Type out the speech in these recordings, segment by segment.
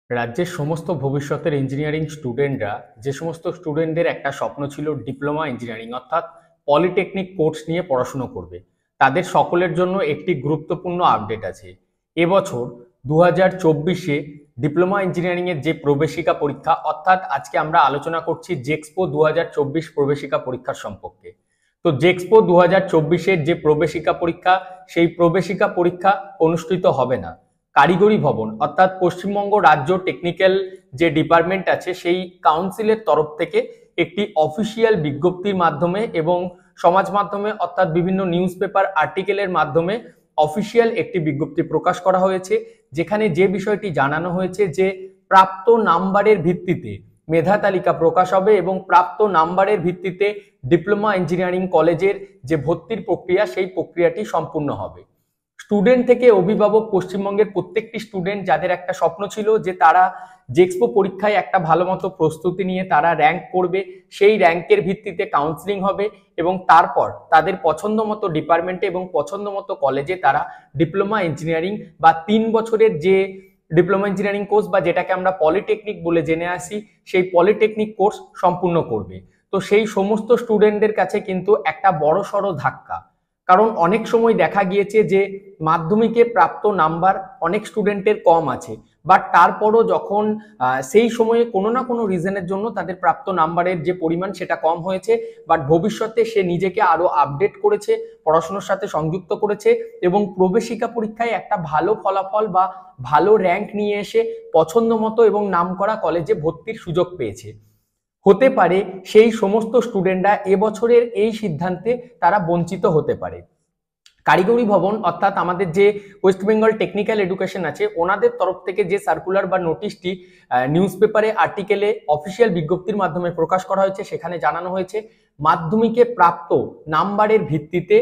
রাজ্যের সমস্ত ভবিষ্যতের ইঞ্জিনিয়ারিং স্টুডেন্টরা যে সমস্ত স্টুডেন্টদের একটা স্বপ্ন ছিল ডিপ্লোমা ইঞ্জিনিয়ারিং অর্থাৎ পলিটেকনিক কোর্স নিয়ে পড়াশুনো করবে, তাদের সকলের জন্য একটি গুরুত্বপূর্ণ আপডেট আছে। এবছর 2024-এ ডিপ্লোমা ইঞ্জিনিয়ারিংয়ের যে প্রবেশিকা পরীক্ষা অর্থাৎ আজকে আমরা আলোচনা করছি জেক্সপো 2024 প্রবেশিকা পরীক্ষার সম্পর্কে। তো জেক্সপো 2024-এর যে প্রবেশিকা পরীক্ষা, সেই প্রবেশিকা পরীক্ষা অনুষ্ঠিত হবে না। কারিগরি ভবন অর্থাৎ পশ্চিমবঙ্গ রাজ্য টেকনিক্যাল যে ডিপার্টমেন্ট আছে সেই কাউন্সিলের তরফ থেকে একটি অফিসিয়াল বিজ্ঞপ্তির মাধ্যমে এবং সমাজ মাধ্যমে অর্থাৎ বিভিন্ন নিউজ পেপার আর্টিকেলের মাধ্যমে অফিসিয়াল একটি বিজ্ঞপ্তি প্রকাশ করা হয়েছে, যেখানে যে বিষয়টি জানানো হয়েছে যে প্রাপ্ত নাম্বারের ভিত্তিতে মেধা তালিকা প্রকাশ হবে এবং প্রাপ্ত নাম্বারের ভিত্তিতে ডিপ্লোমা ইঞ্জিনিয়ারিং কলেজের যে ভর্তির প্রক্রিয়া সেই প্রক্রিয়াটি সম্পূর্ণ হবে। স্টুডেন্ট থেকে অভিভাবক পশ্চিমবঙ্গের প্রত্যেকটি স্টুডেন্ট যাদের একটা স্বপ্ন ছিল যে তারা জেক্সপো পরীক্ষায় একটা ভালো মতো প্রস্তুতি নিয়ে তারা র্যাঙ্ক করবে, সেই র্যাঙ্কের ভিত্তিতে কাউন্সিলিং হবে এবং তারপর তাদের পছন্দ মতো ডিপার্টমেন্টে এবং পছন্দ মতো কলেজে তারা ডিপ্লোমা ইঞ্জিনিয়ারিং বা 3 বছরের যে ডিপ্লোমা ইঞ্জিনিয়ারিং কোর্স বা যেটাকে আমরা পলিটেকনিক বলে জেনে আসি সেই পলিটেকনিক কোর্স সম্পূর্ণ করবে। তো সেই সমস্ত স্টুডেন্টদের কাছে কিন্তু একটা বড়সড় ধাক্কা, কারণ অনেক সময় দেখা গিয়েছে যে মাধ্যমিকে প্রাপ্ত নাম্বার অনেক স্টুডেন্টের কম আছে, বাট তারপরও যখন সেই সময়ে কোনো না কোনো রিজনের জন্য তাদের প্রাপ্ত নাম্বারের যে পরিমাণ সেটা কম হয়েছে, বাট ভবিষ্যতে সে নিজেকে আরো আপডেট করেছে, পড়াশোনার সাথে সংযুক্ত করেছে এবং প্রবেশিকা পরীক্ষায় একটা ভালো ফলাফল বা ভালো র্যাঙ্ক নিয়ে এসে পছন্দ মতো এবং নামকরা কলেজে ভর্তির সুযোগ পেয়েছে। হতে পারে সেই সমস্ত স্টুডেন্টরা এবছরের এই সিদ্ধান্তে তারা বঞ্চিত হতে পারে। কারিগরি ভবন অর্থাৎ আমাদের যে ওয়েস্ট বেঙ্গল টেকনিক্যাল এডুকেশন আছে ওনাদের তরফ থেকে যে সার্কুলার বা নোটিশটি নিউজ পেপারে আর্টিকেলে অফিসিয়াল বিজ্ঞপ্তির মাধ্যমে প্রকাশ করা হয়েছে, সেখানে জানানো হয়েছে মাধ্যমিকে প্রাপ্ত নাম্বারের ভিত্তিতে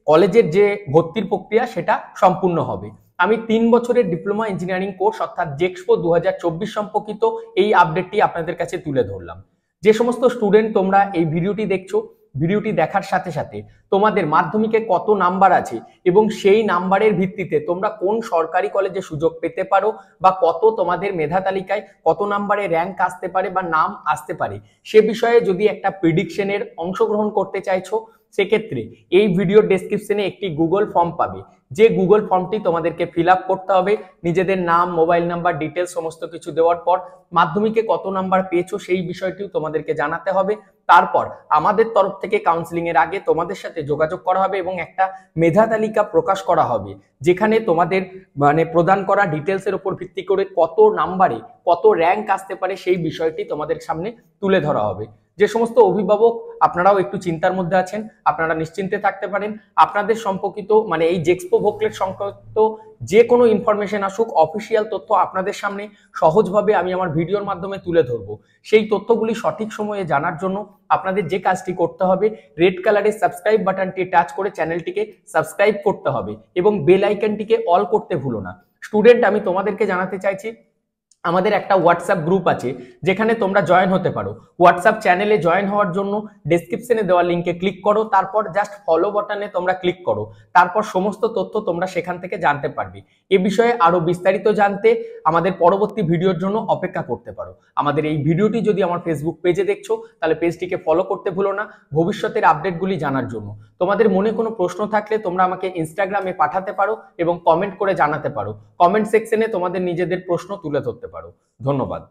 কলেজের যে ভর্তির প্রক্রিয়া সেটা সম্পূর্ণ হবে। আমি 3 বছরের ডিপ্লোমা ইঞ্জিনিয়ারিং কোর্স অর্থাৎ জেক্সপো 2024 সম্পর্কিত এই আপডেটটি আপনাদের কাছে তুলে ধরলাম। যে সমস্ত স্টুডেন্ট তোমরা এই ভিডিওটি দেখছো, ভিডিওটি দেখার সাথে সাথে তোমাদের মাধ্যমিকে কত নাম্বার আছে এবং সেই নাম্বারের ভিত্তিতে তোমরা কোন সরকারি কলেজে সুযোগ পেতে পারো বা কত তোমাদের মেধা তালিকায় কত নাম্বারে র্যাঙ্ক আসতে পারে বা নাম আসতে পারে, সে বিষয়ে যদি একটা প্রেডিকশনের অংশগ্রহণ করতে চাইছো, সেক্ষেত্রে এই ভিডিওর ডেসক্রিপশনে একটি গুগল ফর্ম পাবে, যে গুগল ফর্মটি তোমাদেরকে ফিল আপ করতে হবে। নিজেদের নাম, মোবাইল নাম্বার, ডিটেলস সমস্ত কিছু দেওয়ার পর মাধ্যমিকে কত নাম্বার পেয়েছো সেই বিষয়টিও তোমাদেরকে জানাতে হবে। তারপর আমাদের তরফ থেকে কাউন্সিলিং এর আগে তোমাদের সাথে যোগাযোগ করা হবে এবং একটা মেধা তালিকা প্রকাশ করা হবে, যেখানে তোমাদের প্রদান করা ডিটেলস এর উপর ভিত্তি করে কত নাম্বারে কত র্যাঙ্ক আসতে পারে সেই বিষয়টি তোমাদের সামনে তুলে ধরা হবে। যে সমস্ত অভিভাবক আপনারাও একটু চিন্তার মধ্যে আছেন, আপনারা নিশ্চিন্তে থাকতে পারেন। আপনাদের সম্পর্কিত এই জেক্সপো ভোকলেট সংক্রান্ত যে কোনো ইনফরমেশন আসুক, অফিসিয়াল তথ্য আপনাদের সামনে সহজভাবে আমি আমার ভিডিওর মাধ্যমে তুলে ধরবো। সেই তথ্যগুলি সঠিক সময়ে জানার জন্য আপনাদের যে কাজটি করতে হবে, রেড কালারের সাবস্ক্রাইব বাটনটি টাচ করে চ্যানেলটিকে সাবস্ক্রাইব করতে হবে এবং বেল আইকনটিকে অল করতে ভুলো না। স্টুডেন্ট, আমি তোমাদেরকে জানাতে চাইছি আমাদের একটা হোয়াটসঅ্যাপ গ্রুপ আছে যেখানে তোমরা জয়েন হতে পারো। হোয়াটসঅ্যাপ চ্যানেলে জয়েন হওয়ার জন্য ডেসক্রিপশনে দেওয়া লিঙ্কে ক্লিক করো, তারপর জাস্ট ফলো বাটনে তোমরা ক্লিক করো, তারপর সমস্ত তথ্য তোমরা সেখান থেকে জানতে পারবে। এ বিষয়ে আরো বিস্তারিত জানতে আমাদের পরবর্তী ভিডিওর জন্য অপেক্ষা করতে পারো। আমাদের এই ভিডিওটি যদি আমার ফেসবুক পেজে দেখছো তাহলে পেজটিকে ফলো করতে ভুলো না ভবিষ্যতের আপডেটগুলি জানার জন্য। তোমাদের মনে কোনো প্রশ্ন থাকলে তোমরা আমাকে ইনস্টাগ্রামে পাঠাতে পারো এবং কমেন্ট করে জানাতে পারো। কমেন্ট সেকশনে তোমাদের নিজেদের প্রশ্ন তুলে ধরতে পারো। ধন্যবাদ।